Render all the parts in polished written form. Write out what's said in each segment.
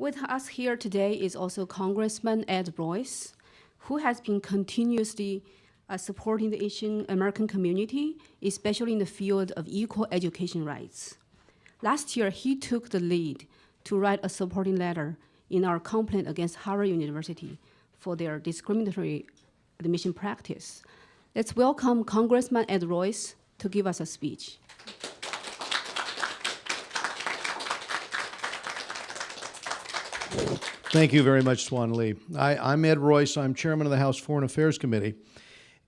With us here today is also Congressman Ed Royce, who has been continuously supporting the Asian American community, especially in the field of equal education rights. Last year, he took the lead to write a supporting letter in our complaint against Harvard University for their discriminatory admission practice. Let's welcome Congressman Ed Royce to give us a speech. Thank you very much, Swan Lee. I'm Ed Royce. I'm chairman of the House Foreign Affairs Committee.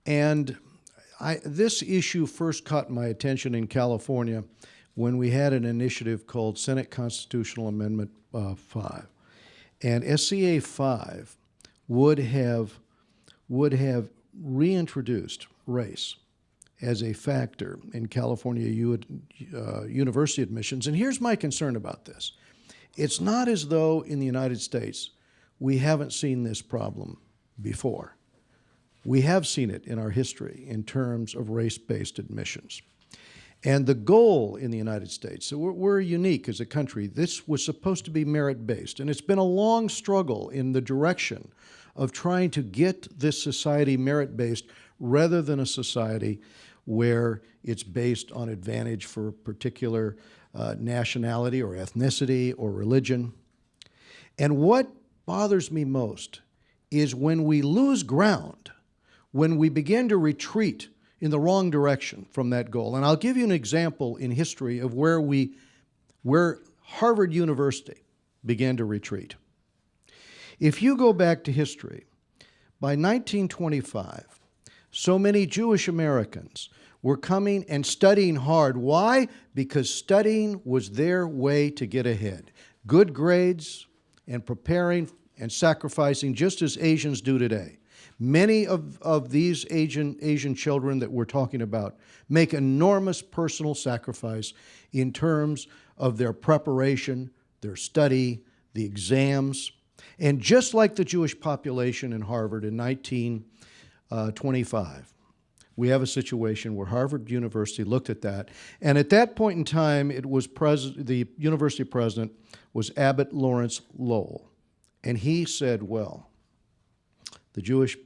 And this issue first caught my attention in California when we had an initiative called Senate Constitutional Amendment 5. And SCA 5 would have reintroduced race as a factor in California university admissions. And here's my concern about this. It's not as though in the United States we haven't seen this problem before. We have seen it in our history in terms of race-based admissions. And the goal in the United States, so we're unique as a country, this was supposed to be merit-based. And it's been a long struggle in the direction of trying to get this society merit-based rather than a society where it's based on advantage for a particular nationality or ethnicity or religion. And what bothers me most is when we lose ground, when we begin to retreat in the wrong direction from that goal. And I'll give you an example in history of where Harvard University began to retreat. If you go back to history, by 1925, so many Jewish Americans were coming and studying hard. Why? Because studying was their way to get ahead. Good grades and preparing and sacrificing just as Asians do today. Many of these Asian children that we're talking about make enormous personal sacrifice in terms of their preparation, their study, the exams. And just like the Jewish population in Harvard in 1925, we have a situation where Harvard University looked at that. And at that point in time, it was the university president was Abbott Lawrence Lowell. And he said, well, the Jewish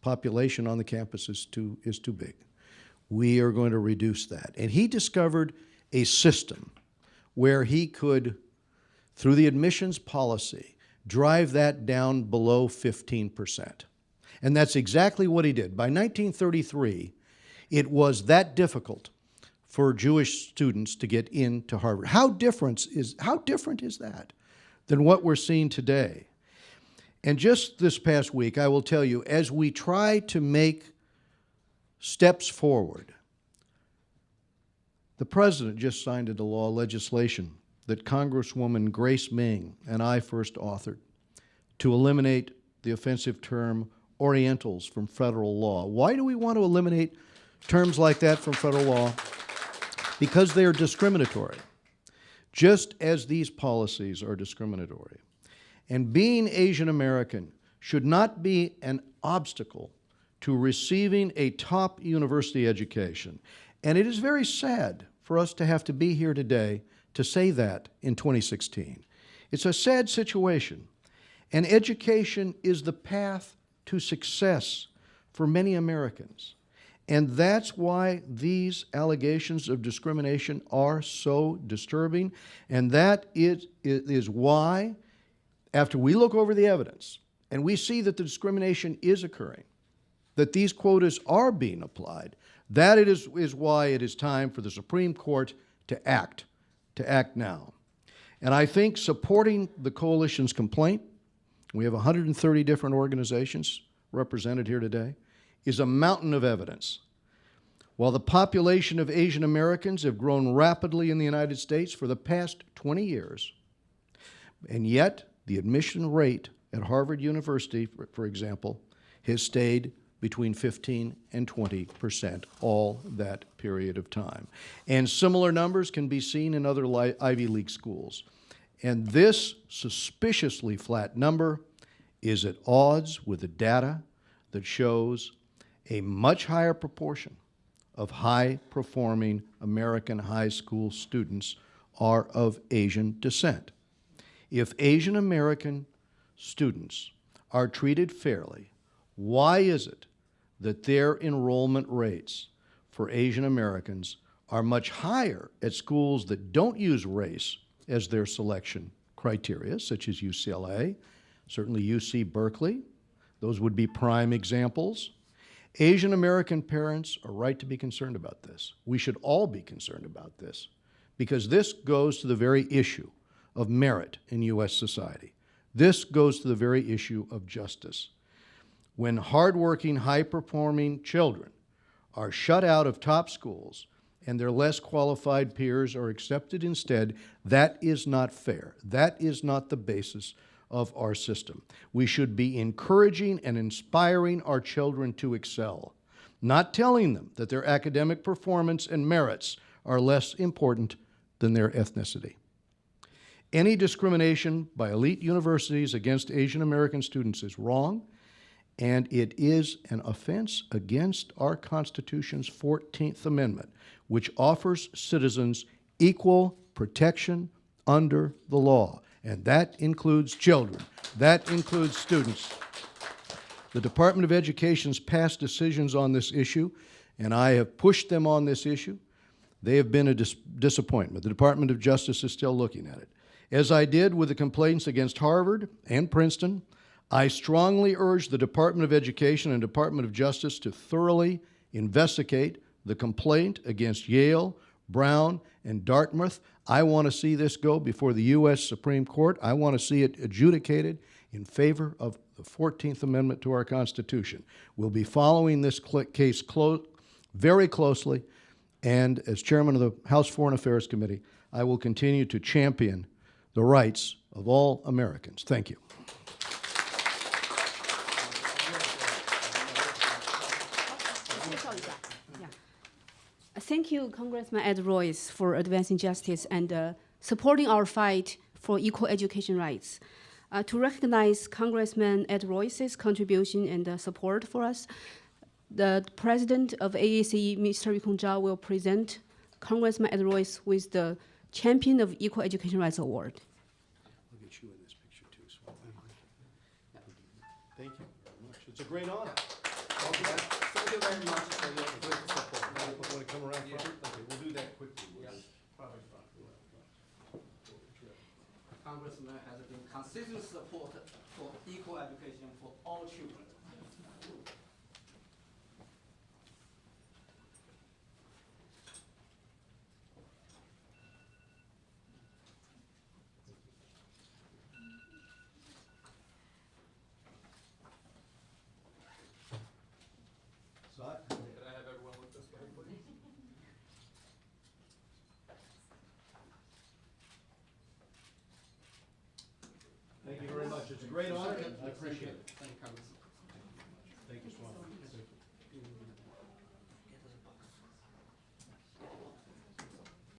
population on the campus is too big. We are going to reduce that. And he discovered a system where he could, through the admissions policy, drive that down below 15%. And that's exactly what he did. By 1933, it was that difficult for Jewish students to get into Harvard. How different is that than what we're seeing today? And just this past week, I will tell you, as we try to make steps forward, the president just signed into law legislation that Congresswoman Grace Ming and I first authored to eliminate the offensive term Orientals from federal law. Why do we want to eliminate terms like that from federal law? Because they are discriminatory, just as these policies are discriminatory. And being Asian American should not be an obstacle to receiving a top university education. And it is very sad for us to have to be here today to say that in 2016. It's a sad situation. And education is the path to success for many Americans. And that's why these allegations of discrimination are so disturbing. And that is why, after we look over the evidence and we see that the discrimination is occurring, that these quotas are being applied, that is why it is time for the Supreme Court to act now. And I think supporting the coalition's complaint, we have 130 different organizations represented here today, is a mountain of evidence. While the population of Asian Americans have grown rapidly in the United States for the past 20 years, and yet the admission rate at Harvard University, for example, has stayed between 15 and 20% all that period of time. And similar numbers can be seen in other Ivy League schools. And this suspiciously flat number is at odds with the data that shows a much higher proportion of high-performing American high school students are of Asian descent. If Asian American students are treated fairly, why is it that their enrollment rates for Asian Americans are much higher at schools that don't use race as their selection criteria, such as UCLA, certainly UC Berkeley? Those would be prime examples. Asian American parents are right to be concerned about this. We should all be concerned about this because this goes to the very issue of merit in U.S. society. This goes to the very issue of justice. When hardworking, high-performing children are shut out of top schools and their less qualified peers are accepted instead, that is not fair. That is not the basis of our system. We should be encouraging and inspiring our children to excel, not telling them that their academic performance and merits are less important than their ethnicity. Any discrimination by elite universities against Asian American students is wrong, and it is an offense against our Constitution's 14th Amendment, which offers citizens equal protection under the law. And that includes children. That includes students. The Department of Education's past decisions on this issue, and I have pushed them on this issue, they have been a disappointment. The Department of Justice is still looking at it. As I did with the complaints against Harvard and Princeton, I strongly urge the Department of Education and Department of Justice to thoroughly investigate the complaint against Yale, Brown, and Dartmouth. I want to see this go before the U.S. Supreme Court. I want to see it adjudicated in favor of the 14th Amendment to our Constitution. We'll be following this case very closely, and as chairman of the House Foreign Affairs Committee, I will continue to champion the rights of all Americans. Thank you. Thank you, Congressman Ed Royce, for advancing justice and supporting our fight for equal education rights. To recognize Congressman Ed Royce's contribution and support for us, the president of AACE, Mr. Yukong Zhao, will present Congressman Ed Royce with the Champion of Equal Education Rights Award. I'll get you in this picture too. So. Thank you very much. It's a great honor. Thank you very much for your great support. Want to come around front? Okay, we'll do that quickly. Yes. Congressman has been consistent support for equal education for all children. Can I have everyone look this way, please? Thank you very much. It's a great honor. I appreciate it. Thank you, Congressman.